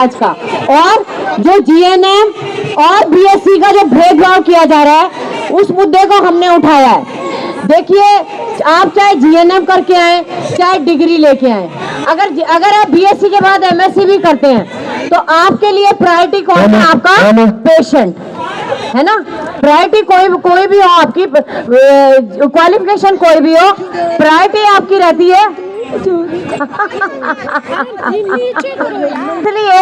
आज का। और जो जीएनएम और बीएससी का जो भेदभाव किया जा रहा है उस मुद्दे को हमने उठाया है। देखिए, आप चाहे जीएनएम करके आए चाहे डिग्री लेके आए, अगर आप बीएससी के बाद एमएससी भी करते हैं तो आपके लिए प्रायोरिटी कौन है? आपका पेशेंट है ना। प्रायोरिटी कोई भी हो, आपकी क्वालिफिकेशन कोई भी हो, प्रायोरिटी आपकी रहती है। इसलिए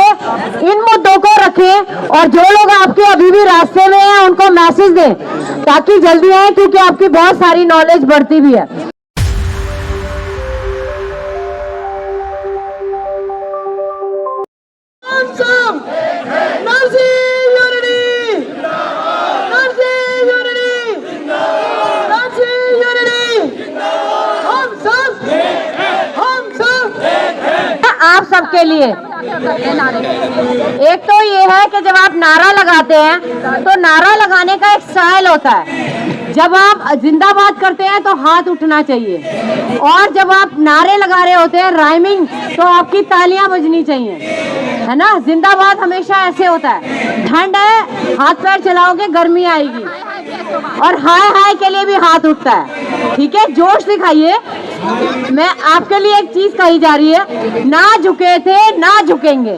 इन मुद्दों को रखें और जो लोग आपके अभी भी रास्ते में हैं उनको मैसेज दें ताकि जल्दी आए, क्योंकि आपकी बहुत सारी नॉलेज बढ़ती भी है। आप सबके लिए एक तो ये है कि जब आप नारा लगाते हैं तो नारा लगाने का एक स्टाइल होता है। जब आप जिंदाबाद करते हैं तो हाथ उठना चाहिए, और जब आप नारे लगा रहे होते हैं राइमिंग तो आपकी तालियां बजनी चाहिए, है ना। जिंदाबाद हमेशा ऐसे होता है। ठंड है, हाथ पैर चलाओगे, गर्मी आएगी, और हाय हाय के लिए भी हाथ उठता है। ठीक है, जोश दिखाइए। मैं आपके लिए एक चीज कही जा रही है, ना झुके थे ना झुकेंगे।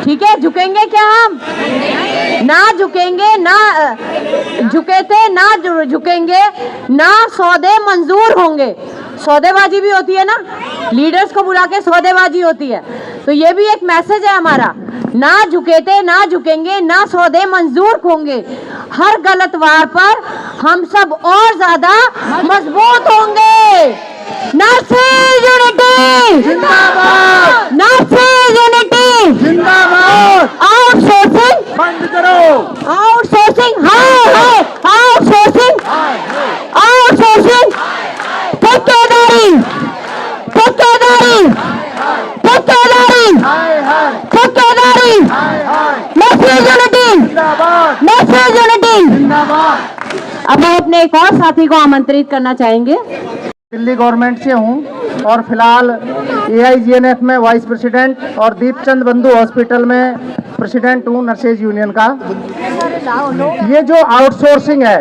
ठीक है, झुकेंगे क्या हम? ना झुकेंगे, ना झुके थे ना झुकेंगे, ना सौदे मंजूर होंगे। सौदेबाजी भी होती है ना, लीडर्स को बुला के सौदेबाजी होती है। तो ये भी एक मैसेज है हमारा, ना झुके थे ना झुकेंगे, ना सौदे मंजूर होंगे। हर गलत वार पर हम सब और ज्यादा मजबूत होंगे। नर्सिंग यूनिटी जिंदाबाद, नर्सिंग यूनिटी जिंदाबाद। आउटसोर्सिंग बंद करो, आउटसोर्सिंग हाय हाय, आउटसोर्सिंग आउटसोर्सिंग, ठेकेदारी ठेकेदारी ठेकेदारी ठेकेदारी, नर्सिंग यूनिटी जिंदाबाद, नर्सिंग यूनिटी जिंदाबाद। अब मैं अपने एक और साथी को आमंत्रित करना चाहेंगे। दिल्ली गवर्नमेंट से हूँ और फिलहाल AIGNF में वाइस प्रेसिडेंट और दीपचंद बंधु हॉस्पिटल में प्रेसिडेंट हूँ नर्सेज यूनियन का। ये जो आउटसोर्सिंग है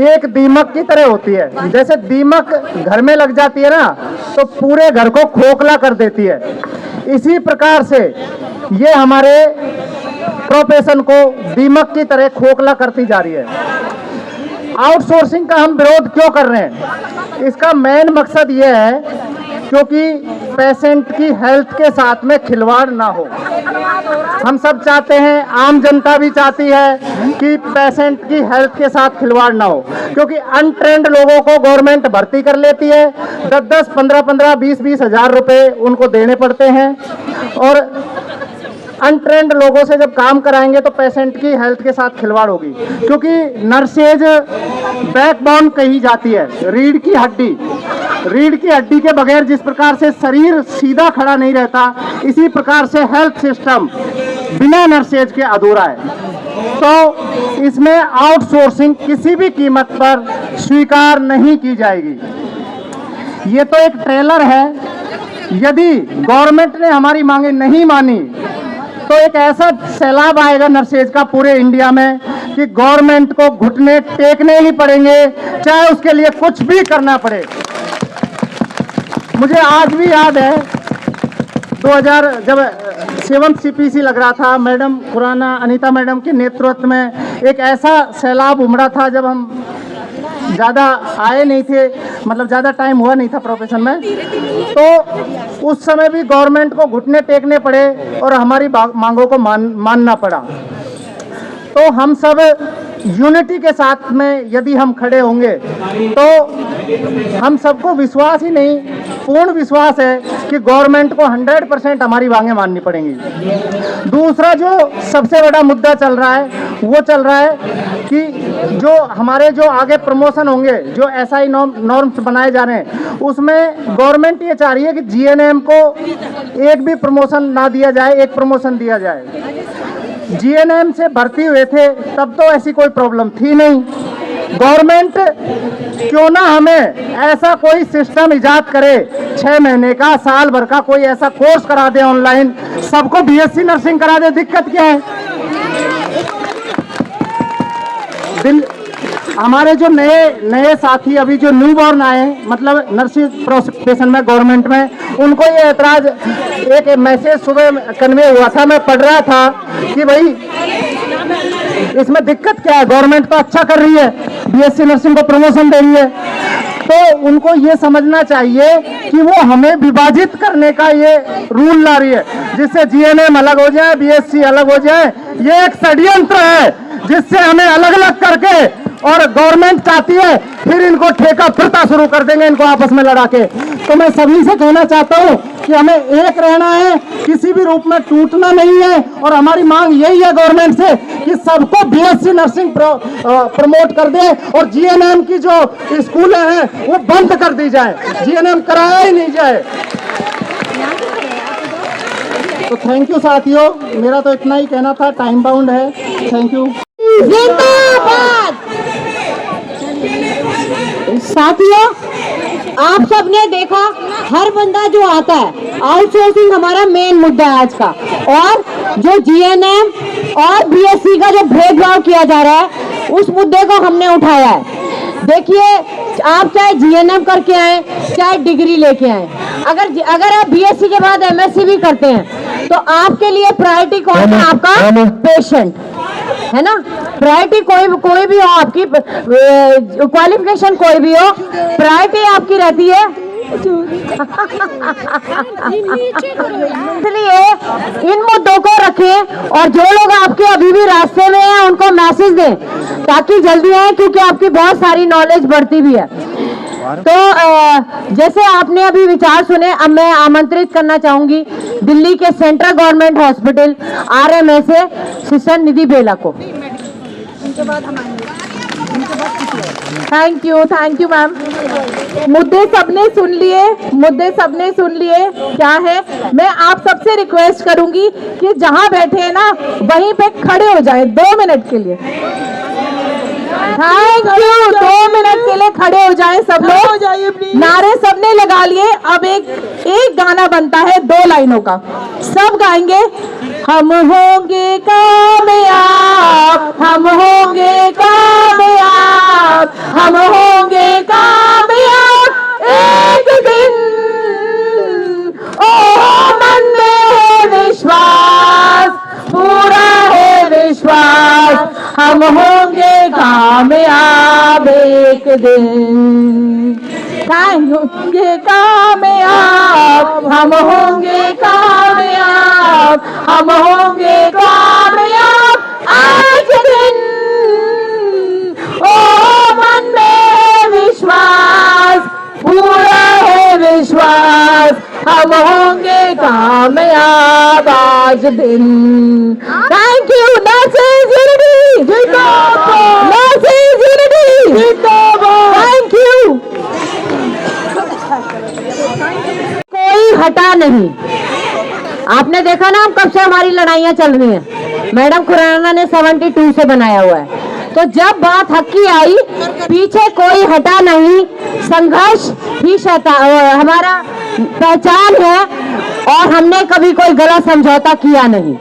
एक दीमक की तरह होती है। जैसे दीमक घर में लग जाती है ना तो पूरे घर को खोखला कर देती है, इसी प्रकार से ये हमारे प्रोफेशन को दीमक की तरह खोखला करती जा रही है। आउटसोर्सिंग का हम विरोध क्यों कर रहे हैं? इसका मेन मकसद ये है क्योंकि पेशेंट की हेल्थ के साथ में खिलवाड़ ना हो। हम सब चाहते हैं, आम जनता भी चाहती है कि पेशेंट की हेल्थ के साथ खिलवाड़ ना हो, क्योंकि अनट्रेंड लोगों को गवर्नमेंट भर्ती कर लेती है। 10-10, 15-15, 20-20 हजार रुपए उनको देने पड़ते हैं, और अनट्रेंड लोगों से जब काम कराएंगे तो पेशेंट की हेल्थ के साथ खिलवाड़ होगी। क्योंकि नर्सेज बैकबोन कही जाती है, रीढ़ की हड्डी। रीढ़ की हड्डी के बगैर जिस प्रकार से शरीर सीधा खड़ा नहीं रहता, इसी प्रकार से हेल्थ सिस्टम बिना नर्सेज के अधूरा है। तो इसमें आउटसोर्सिंग किसी भी कीमत पर स्वीकार नहीं की जाएगी। ये तो एक ट्रेलर है। यदि गवर्नमेंट ने हमारी मांगे नहीं मानी तो एक ऐसा सैलाब आएगा नर्सेज का पूरे इंडिया में कि गवर्नमेंट को घुटने टेकने ही पड़ेंगे, चाहे उसके लिए कुछ भी करना पड़े। मुझे आज भी याद है 2000 जब 7th CPC लग रहा था, मैडम खुराना अनीता मैडम के नेतृत्व में एक ऐसा सैलाब उमड़ा था जब हम ज़्यादा आए नहीं थे, मतलब ज़्यादा टाइम हुआ नहीं था प्रोफेशन में। तो उस समय भी गवर्नमेंट को घुटने टेकने पड़े और हमारी मांगों को मानना पड़ा। तो हम सब यूनिटी के साथ में यदि हम खड़े होंगे तो हम सबको विश्वास ही नहीं, पूर्ण विश्वास है कि गवर्नमेंट को 100% हमारी मांगें माननी पड़ेंगी। दूसरा जो सबसे बड़ा मुद्दा चल रहा है वो चल रहा है कि जो हमारे जो आगे प्रमोशन होंगे, जो SI नॉर्म्स बनाए जा रहे हैं, उसमें गवर्नमेंट ये चाह रही है कि GNM को एक भी प्रमोशन ना दिया जाए, एक प्रमोशन दिया जाए। GNM से भर्ती हुए थे तब तो ऐसी कोई प्रॉब्लम थी नहीं, गवर्नमेंट क्यों ना हमें ऐसा कोई सिस्टम इजाद करे, 6 महीने का, साल भर का कोई ऐसा कोर्स करा दे ऑनलाइन, सबको बीएससी नर्सिंग करा दे। दिक्कत क्या है? हमारे जो नए साथी अभी जो न्यू बॉर्न आए, मतलब नर्सिंग प्रोफेशन में गवर्नमेंट में, उनको ये एतराज, एक मैसेज सुबह कन्वे हुआ था, मैं पढ़ रहा था कि भाई इसमें दिक्कत क्या है, गवर्नमेंट तो अच्छा कर रही है, बीएससी नर्सिंग को प्रमोशन दे रही है, तो उनको ये समझना चाहिए कि वो हमें विभाजित करने का ये रूल ला रही है, जिससे जीएनएम अलग हो जाए, बीएससी अलग हो जाए। ये एक षड्यंत्र है जिससे हमें अलग अलग करके, और गवर्नमेंट चाहती है फिर इनको ठेका फिरता शुरू कर देंगे, इनको आपस में लड़ा के। तो मैं सभी से कहना चाहता हूँ कि हमें एक रहना है, किसी भी रूप में टूटना नहीं है, और हमारी मांग यही है गवर्नमेंट से कि सबको बीएससी नर्सिंग प्रमोट कर दे, और जीएनएम की जो स्कूलें हैं वो बंद कर दी जाए, जीएनएम कराया ही नहीं जाए। तो थैंक यू साथियों, मेरा तो इतना ही कहना था, टाइम बाउंड है। Thank you. जिंदाबाद। साथियों, आप सबने देखा, हर बंदा जो आता है, आउटसोर्सिंग हमारा मेन मुद्दा है आज का, और जो जीएनएम और बीएससी का जो भेदभाव किया जा रहा है, उस मुद्दे को हमने उठाया है। देखिए, आप चाहे जीएनएम करके आए, चाहे डिग्री लेके आए, अगर आप बीएससी के बाद एमएससी भी करते हैं, तो आपके लिए प्रायोरिटी कौन है? आपका पेशेंट है ना। प्रायोरिटी कोई भी हो, आपकी क्वालिफिकेशन कोई भी हो, प्रायोरिटी आपकी रहती है। इसलिए इन मुद्दों को रखें, और जो लोग आपके अभी भी रास्ते में हैं उनको मैसेज दें ताकि जल्दी आए, क्योंकि आपकी बहुत सारी नॉलेज बढ़ती भी है। तो जैसे आपने अभी विचार सुने, अब मैं आमंत्रित करना चाहूंगी दिल्ली के सेंट्रल गवर्नमेंट हॉस्पिटल आरएमए से सिस्टर निधि बेला को। Thank you ma'am. मुद्दे सबने सुन लिए क्या है। मैं आप सबसे रिक्वेस्ट करूंगी कि जहां बैठे हैं ना, वहीं पे खड़े हो जाएं 2 मिनट के लिए। Thank you. 2 मिनट के लिए खड़े हो जाएं सब लोग। नारे सबने लगा लिए। अब एक गाना बनता है 2 लाइनों का, सब गाएंगे। हम होंगे कामयाब, हम होंगे कामयाब, हम होंगे कामयाब एक दिन। ओ मन में है विश्वास, पूरा है विश्वास, हम होंगे कामयाब एक दिन। हम होंगे कामयाब, हम होंगे कामयाब, हम होंगे कामयाब आज दिन। ओ मन में विश्वास, पूरा है विश्वास, हम होंगे कामयाब आज दिन। Thank you. नर्सेज यूनिटी जिंदाबाद, नर्सेज यूनिटी जिंदाबाद। Thank you. कोई हटा नहीं। आपने देखा ना, हम कब से हमारी लड़ाइयां चल रही हैं। मैडम खुराना ने 72 से बनाया हुआ है। तो जब बात हक की आई, पीछे कोई हटा नहीं। संघर्ष ही हमारा पहचान है, और हमने कभी कोई गलत समझौता किया नहीं।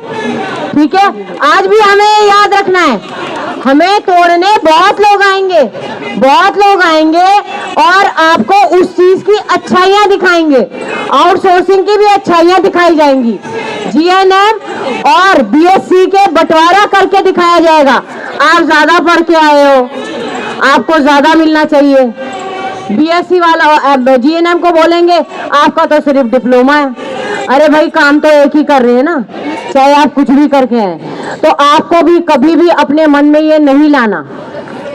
ठीक है, आज भी हमें याद रखना है, हमें तोड़ने बहुत लोग आएंगे, बहुत लोग आएंगे, और आपको उस चीज की अच्छाइयां दिखाएंगे। आउटसोर्सिंग की भी अच्छाइयां दिखाई जाएंगी। जीएनएम और बीएससी के बंटवारा करके दिखाया जाएगा। आप ज्यादा पढ़ के आए हो, आपको ज्यादा मिलना चाहिए। बीएससी वाला जीएनएम को बोलेंगे आपका तो सिर्फ डिप्लोमा है। अरे भाई, काम तो एक ही कर रहे हैं ना, चाहे आप कुछ भी करके आए। तो आपको भी कभी भी अपने मन में ये नहीं लाना,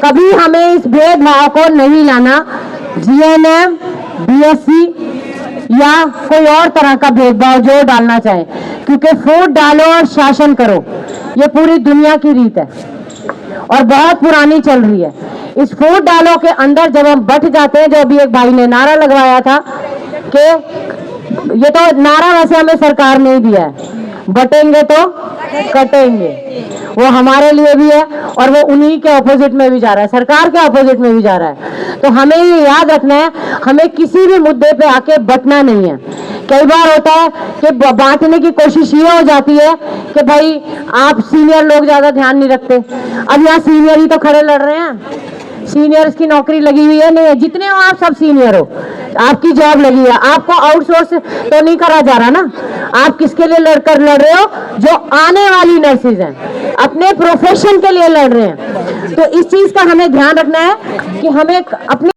कभी हमें इस भेदभाव को नहीं लाना। जीएनएम, बीएससी या कोई और तरह का भेदभाव जो डालना चाहे, क्योंकि फूट डालो और शासन करो, ये पूरी दुनिया की रीत है और बहुत पुरानी चल रही है। इस फूट डालो के अंदर जब हम बैठ जाते हैं, जो अभी एक भाई ने नारा लगवाया था कि ये तो नारा वैसे हमें सरकार ने ही दिया है, बटेंगे तो कटेंगे। वो हमारे लिए भी है और वो उन्हीं के ऑपोजिट में भी जा रहा है, सरकार के ऑपोजिट में भी जा रहा है। तो हमें ये याद रखना है, हमें किसी भी मुद्दे पे आके बटना नहीं है। कई बार होता है कि बांटने की कोशिश ये हो जाती है कि भाई आप सीनियर लोग ज्यादा ध्यान नहीं रखते। अब यहाँ सीनियर ही तो खड़े लड़ रहे हैं, सीनियर्स की नौकरी लगी हुई है, नहीं है, जितने हो आप सब सीनियर हो, आपकी जॉब लगी है, आपको आउटसोर्स तो नहीं करा जा रहा ना। आप किसके लिए लड़ रहे हो? जो आने वाली नर्सेज हैं, अपने प्रोफेशन के लिए लड़ रहे हैं। तो इस चीज का हमें ध्यान रखना है कि हमें अपने